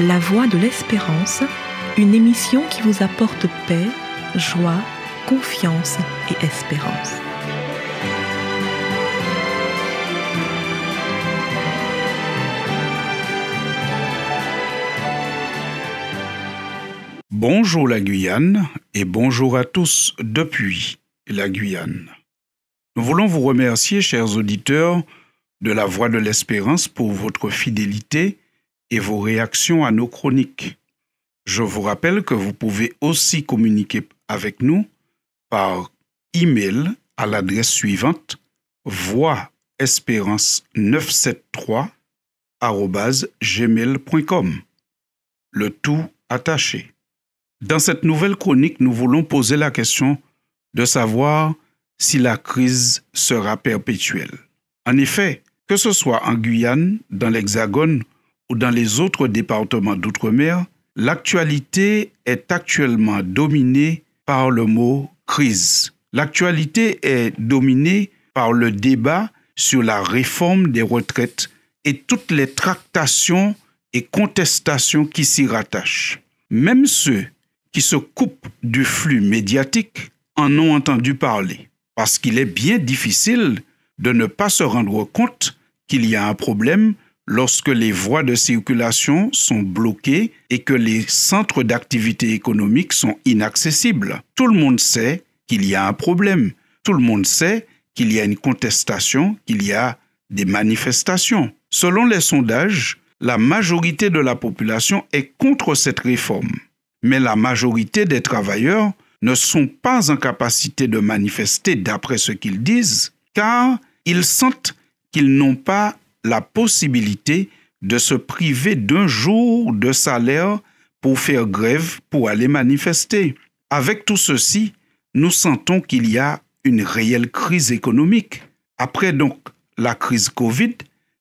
La Voix de l'Espérance, une émission qui vous apporte paix, joie, confiance et espérance. Bonjour la Guyane et bonjour à tous depuis la Guyane. Nous voulons vous remercier, chers auditeurs de la Voix de l'Espérance, pour votre fidélité et vos réactions à nos chroniques. Je vous rappelle que vous pouvez aussi communiquer avec nous par email à l'adresse suivante voixespérance973@gmail.com. Le tout attaché. Dans cette nouvelle chronique, nous voulons poser la question de savoir si la crise sera perpétuelle. En effet, que ce soit en Guyane, dans l'Hexagone ou dans les autres départements d'outre-mer, l'actualité est actuellement dominée par le mot « crise ». L'actualité est dominée par le débat sur la réforme des retraites et toutes les tractations et contestations qui s'y rattachent. Même ceux qui se coupent du flux médiatique en ont entendu parler, parce qu'il est bien difficile de ne pas se rendre compte qu'il y a un problème lorsque les voies de circulation sont bloquées et que les centres d'activité économique sont inaccessibles. Tout le monde sait qu'il y a un problème. Tout le monde sait qu'il y a une contestation, qu'il y a des manifestations. Selon les sondages, la majorité de la population est contre cette réforme. Mais la majorité des travailleurs ne sont pas en capacité de manifester d'après ce qu'ils disent, car ils sentent qu'ils n'ont pas la possibilité de se priver d'un jour de salaire pour faire grève, pour aller manifester. Avec tout ceci, nous sentons qu'il y a une réelle crise économique. Après donc la crise Covid,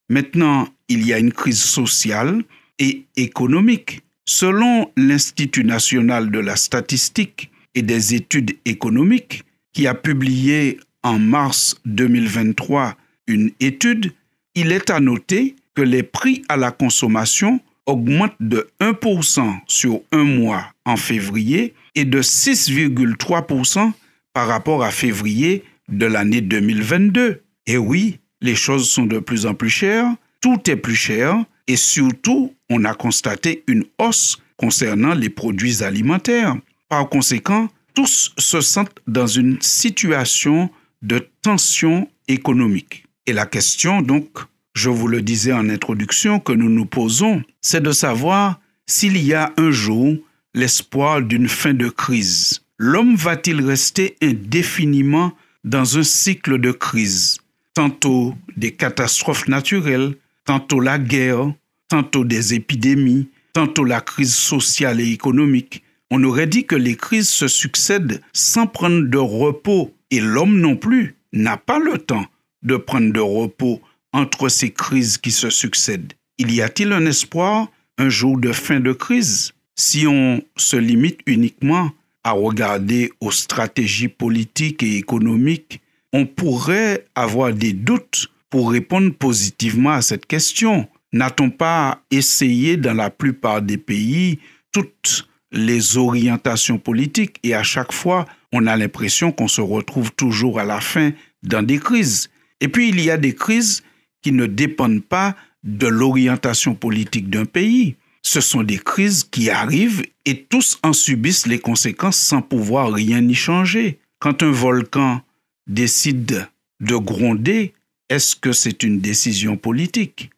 maintenant il y a une crise sociale et économique. Selon l'Institut national de la statistique et des études économiques, qui a publié en mars 2023 une étude, il est à noter que les prix à la consommation augmentent de 1% sur un mois en février et de 6,3% par rapport à février de l'année 2022. Et oui, les choses sont de plus en plus chères, tout est plus cher et surtout, on a constaté une hausse concernant les produits alimentaires. Par conséquent, tous se sentent dans une situation de tension économique. Et la question, donc, je vous le disais en introduction, que nous nous posons, c'est de savoir s'il y a un jour l'espoir d'une fin de crise. L'homme va-t-il rester indéfiniment dans un cycle de crise? Tantôt des catastrophes naturelles, tantôt la guerre, tantôt des épidémies, tantôt la crise sociale et économique. On aurait dit que les crises se succèdent sans prendre de repos, et l'homme non plus n'a pas le temps de prendre de repos entre ces crises qui se succèdent. Y a-t-il un espoir, un jour de fin de crise? Si on se limite uniquement à regarder aux stratégies politiques et économiques, on pourrait avoir des doutes pour répondre positivement à cette question. N'a-t-on pas essayé dans la plupart des pays toutes les orientations politiques et à chaque fois, on a l'impression qu'on se retrouve toujours à la fin dans des crises. Et puis, il y a des crises qui ne dépendent pas de l'orientation politique d'un pays. Ce sont des crises qui arrivent et tous en subissent les conséquences sans pouvoir rien y changer. Quand un volcan décide de gronder, est-ce que c'est une décision politique?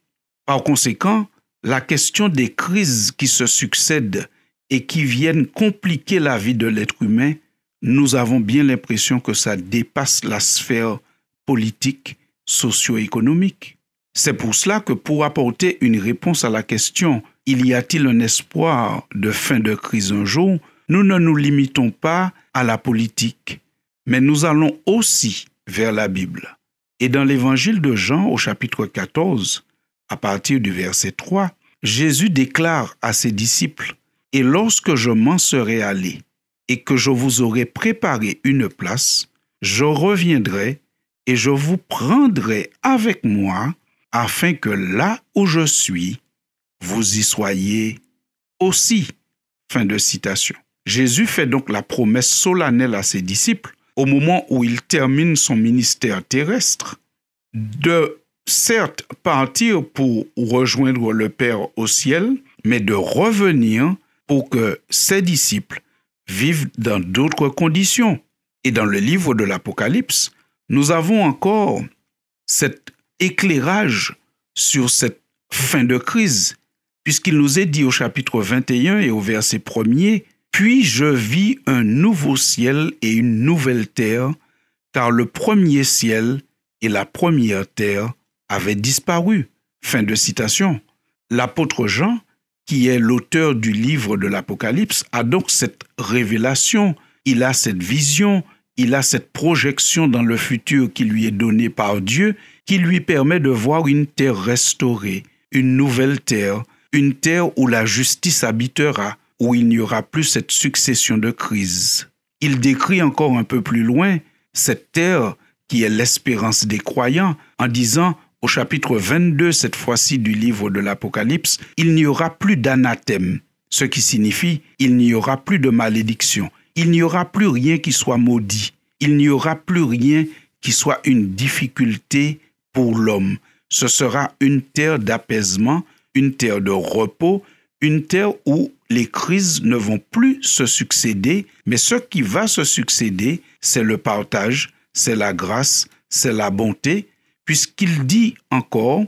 Par conséquent, la question des crises qui se succèdent et qui viennent compliquer la vie de l'être humain, nous avons bien l'impression que ça dépasse la sphère politique, socio-économique. C'est pour cela que pour apporter une réponse à la question « Y a-t-il un espoir de fin de crise un jour ?», nous ne nous limitons pas à la politique, mais nous allons aussi vers la Bible. Et dans l'évangile de Jean au chapitre 14, à partir du verset 3, Jésus déclare à ses disciples « Et lorsque je m'en serai allé et que je vous aurai préparé une place, je reviendrai et je vous prendrai avec moi afin que là où je suis, vous y soyez aussi. Fin de citation. Jésus fait donc la promesse solennelle à ses disciples, au moment où il termine son ministère terrestre, de certes partir pour rejoindre le Père au ciel, mais de revenir pour que ses disciples vivent dans d'autres conditions. Et dans le livre de l'Apocalypse, nous avons encore cet éclairage sur cette fin de crise, puisqu'il nous est dit au chapitre 21 et au verset 1er, « Puis je vis un nouveau ciel et une nouvelle terre, car le premier ciel et la première terre avaient disparu. » Fin de citation. L'apôtre Jean, qui est l'auteur du livre de l'Apocalypse, a donc cette révélation, il a cette vision, il a cette projection dans le futur qui lui est donnée par Dieu, qui lui permet de voir une terre restaurée, une nouvelle terre, une terre où la justice habitera, où il n'y aura plus cette succession de crises. Il décrit encore un peu plus loin cette terre qui est l'espérance des croyants en disant au chapitre 22, cette fois-ci du livre de l'Apocalypse, il n'y aura plus d'anathème, ce qui signifie il n'y aura plus de malédiction, il n'y aura plus rien qui soit maudit, il n'y aura plus rien qui soit une difficulté pour l'homme. Ce sera une terre d'apaisement, une terre de repos, une terre où les crises ne vont plus se succéder, mais ce qui va se succéder, c'est le partage, c'est la grâce, c'est la bonté, puisqu'il dit encore,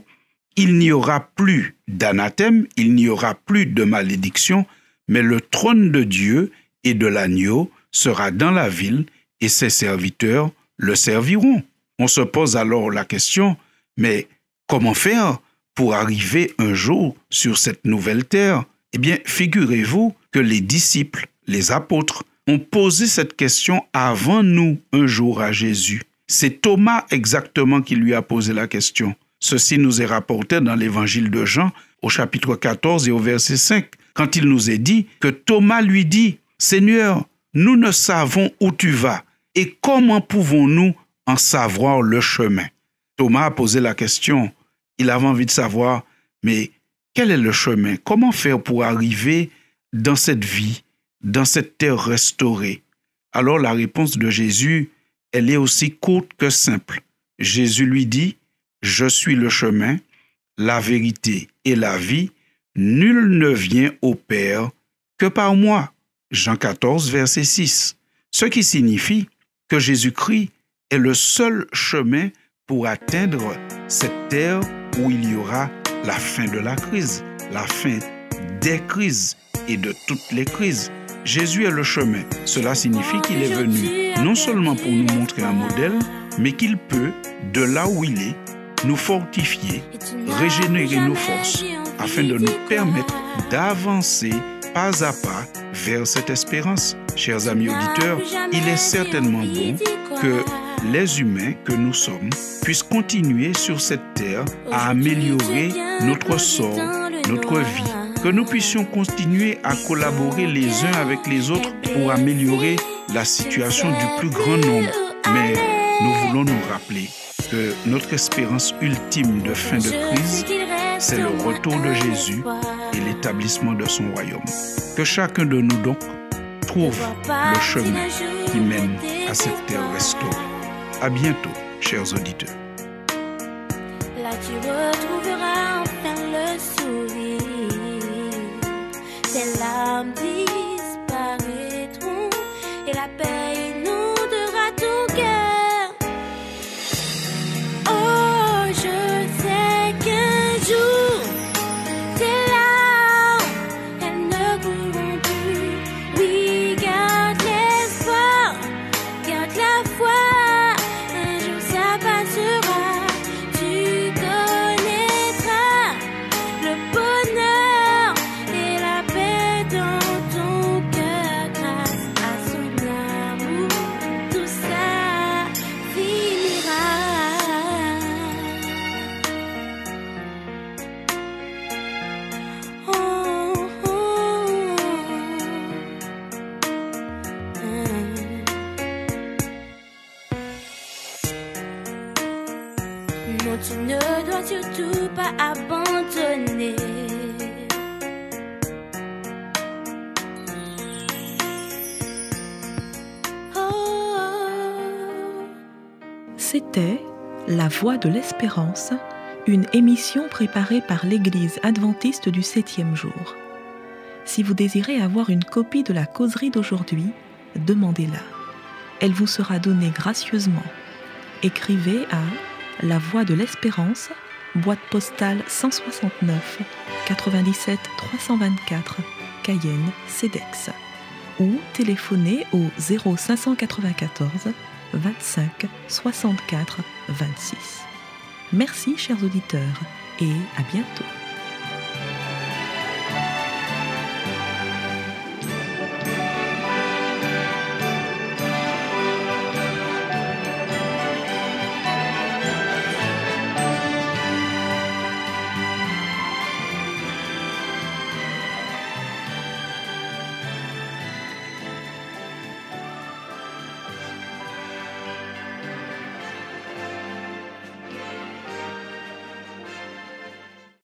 il n'y aura plus d'anathème, il n'y aura plus de malédiction, mais le trône de Dieu et de l'agneau sera dans la ville et ses serviteurs le serviront. On se pose alors la question, mais comment faire pour arriver un jour sur cette nouvelle terre? Eh bien, figurez-vous que les disciples, les apôtres, ont posé cette question avant nous un jour à Jésus. C'est Thomas exactement qui lui a posé la question. Ceci nous est rapporté dans l'évangile de Jean au chapitre 14 et au verset 5, quand il nous est dit que Thomas lui dit « Seigneur, nous ne savons où tu vas et comment pouvons-nous en savoir le chemin ?» Thomas a posé la question. Il avait envie de savoir, mais quel est le chemin? Comment faire pour arriver dans cette vie, dans cette terre restaurée? Alors la réponse de Jésus, elle est aussi courte que simple. Jésus lui dit, « Je suis le chemin, la vérité et la vie. Nul ne vient au Père que par moi. » Jean 14, verset 6. Ce qui signifie que Jésus-Christ est le seul chemin pour atteindre cette terre où il y aura la fin de la crise, la fin des crises et de toutes les crises. Jésus est le chemin. Cela signifie qu'il est venu non seulement pour nous montrer un modèle, mais qu'il peut, de là où il est, nous fortifier, régénérer nos forces, afin de nous permettre d'avancer pas à pas vers cette espérance. Chers amis auditeurs, il est certainement bon que les humains que nous sommes puissent continuer sur cette terre à améliorer notre sort, notre vie, que nous puissions continuer à collaborer les uns avec les autres pour améliorer la situation du plus grand nombre. Mais nous voulons nous rappeler que notre espérance ultime de fin de crise, c'est le retour de Jésus et l'établissement de son royaume. Que chacun de nous donc trouve le chemin qui mène à cette terre restaurée. À bientôt, chers auditeurs. Là tu retrouveras enfin le sourire. Tes larmes disparaîtront et la paix inondera ton cœur. Oh, je sais qu'un jour tes larmes, elles ne courront plus. Oui, garde l'espoir, garde la foi. Non, tu ne dois surtout pas abandonner. C'était La Voix de l'Espérance, une émission préparée par l'Église adventiste du 7e jour. Si vous désirez avoir une copie de la causerie d'aujourd'hui, demandez-la. Elle vous sera donnée gracieusement. Écrivez à La Voix de l'Espérance, boîte postale 169 97 324, Cayenne, CEDEX, ou téléphonez au 0594 25 64 26. Merci chers auditeurs et à bientôt.